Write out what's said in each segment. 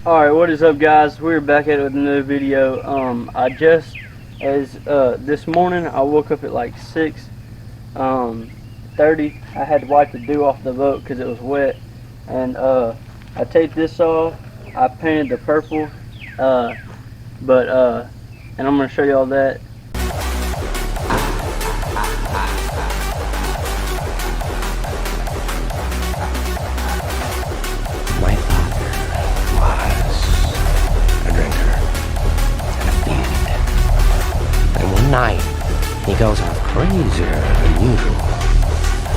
Alright, what is up guys? We're back at it with another video. This morning I woke up at like 6:30. I had to wipe the dew off the boat because it was wet. And I taped this off. I painted the purple. And I'm going to show y'all that. My father was a drinker and a fiend. And one night, he goes off crazier than usual.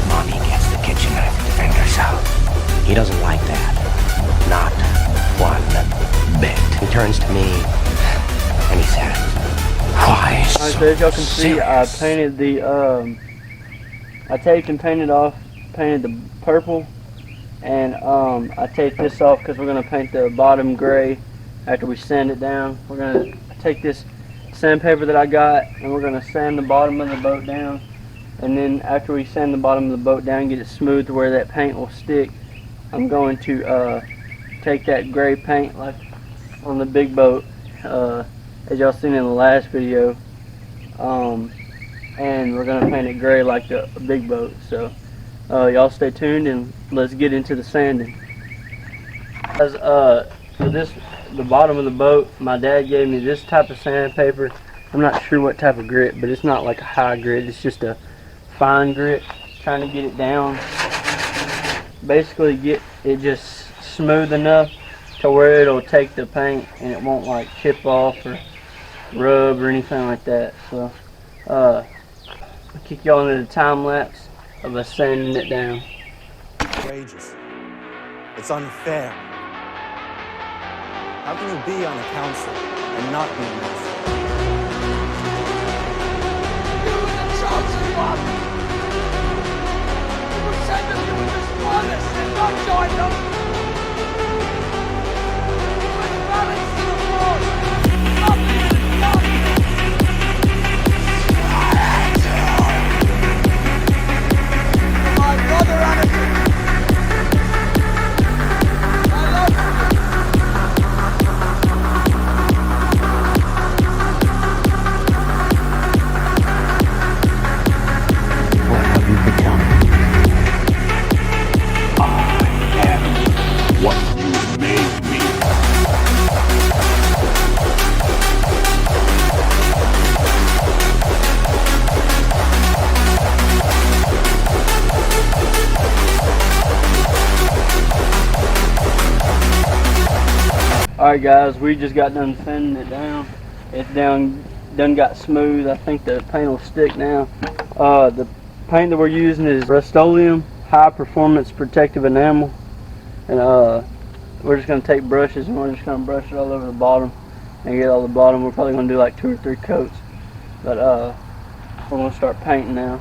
Mommy gets the kitchen knife to defend herself. He doesn't like that. Not one bit. He turns to me and he says, "Why so Alright, so as y'all can see, I serious?" painted the, I taped and painted the purple. And I taped this off because we're going to paint the bottom gray after we sand it down. We're going to take this sandpaper that I got and we're going to sand the bottom of the boat down. And then after we sand the bottom of the boat down, get it smooth to where that paint will stick, I'm going to take that gray paint like on the big boat, as y'all seen in the last video, and we're going to paint it gray like the big boat. So y'all stay tuned and let's get into the sanding. As for the bottom of the boat, my dad gave me this type of sandpaper. I'm not sure what type of grit, but it's not like a high grit, it's just a fine grit. Trying to get it down, basically get it just smooth enough to where it'll take the paint and it won't like chip off or rub or anything like that. So I'll kick y'all into the time lapse of us sanding it down. Outrageous. It's unfair. How can you be on a council and not be nice? You were the chosen one! You said that you would destroy us and not join them! You would balance the force! Nothing is done! My brother Anakin! I love you! What have you become? I am what you made me. Alright guys, we just got done sanding it down. It's done got smooth. I think the paint will stick now. The paint that we're using is Rust-Oleum high performance protective enamel. And we're just going to take brushes and we're just going to brush it all over the bottom and get all the bottom. We're probably going to do like 2 or 3 coats. But we're going to start painting now.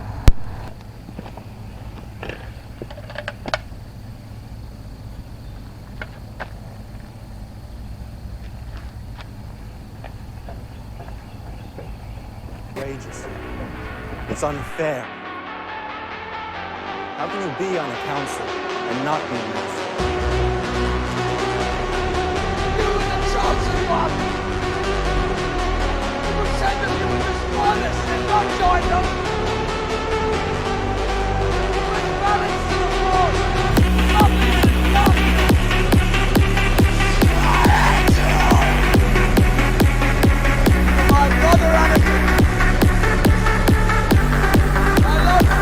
Outrageous. It's unfair. How can you be on a council and not be nice? You were the chosen one! You said that you would destroy us and not join them! You would balance the force! Nothing is done! My brother Anakin! I love you!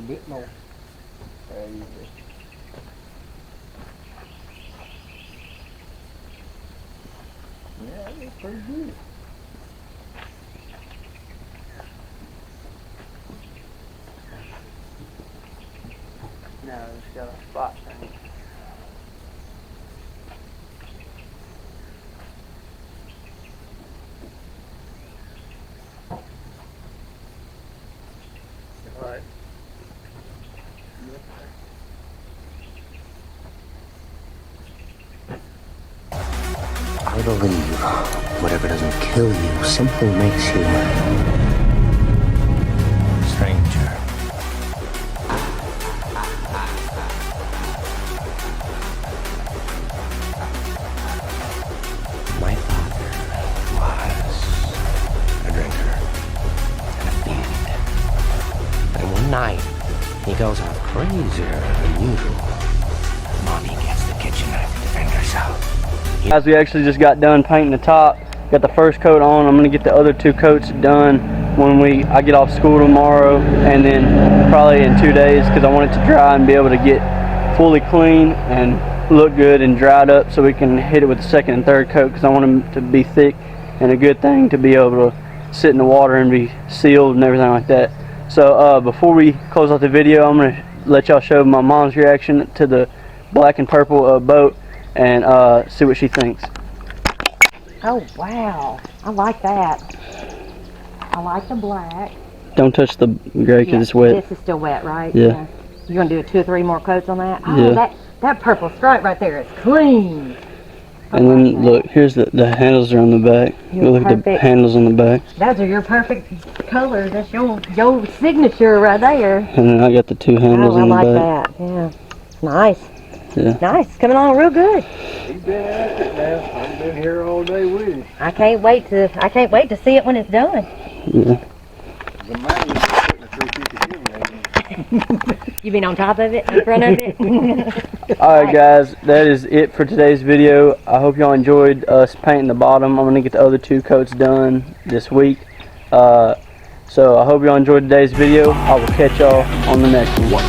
bit more. There you go. Yeah, that's pretty good. No, it's got a spot thing. Right. I believe whatever doesn't kill you simply makes you a stranger. My father was a drinker and a fiend. And one night, he goes off crazier than usual. Mommy gets the kitchen knife to defend herself. Guys, we actually just got done painting the top. Got the first coat on. I'm gonna get the other 2 coats done when I get off school tomorrow, and then probably in 2 days, because I want it to dry and be able to get fully clean and look good and dried up, so we can hit it with the second and third coat, because I want them to be thick and a good thing to be able to sit in the water and be sealed and everything like that. So before we close out the video, I'm gonna let y'all show my mom's reaction to the black and purple boat and see what she thinks. Oh wow, I like that. I like the black. Don't touch the gray because it's wet. This is still wet, right? Yeah. You're gonna do 2 or 3 more coats on that? Oh, Yeah. that purple stripe right there is clean. And then look, here's the handles are on the back. Look at the handles on the back. Those are your perfect colors. That's your signature right there. And then I got the 2 handles Oh, I on the like back. that. Yeah. Nice. Yeah. Nice. Coming along real good. He's been at it now. I've been here all day with him. I can't wait to see it when it's done. Yeah. The man was putting a 350 You been on top of it, in front of it? Alright guys, that is it for today's video. I hope y'all enjoyed us painting the bottom. I'm going to get the other 2 coats done this week. So I hope y'all enjoyed today's video. I will catch y'all on the next one.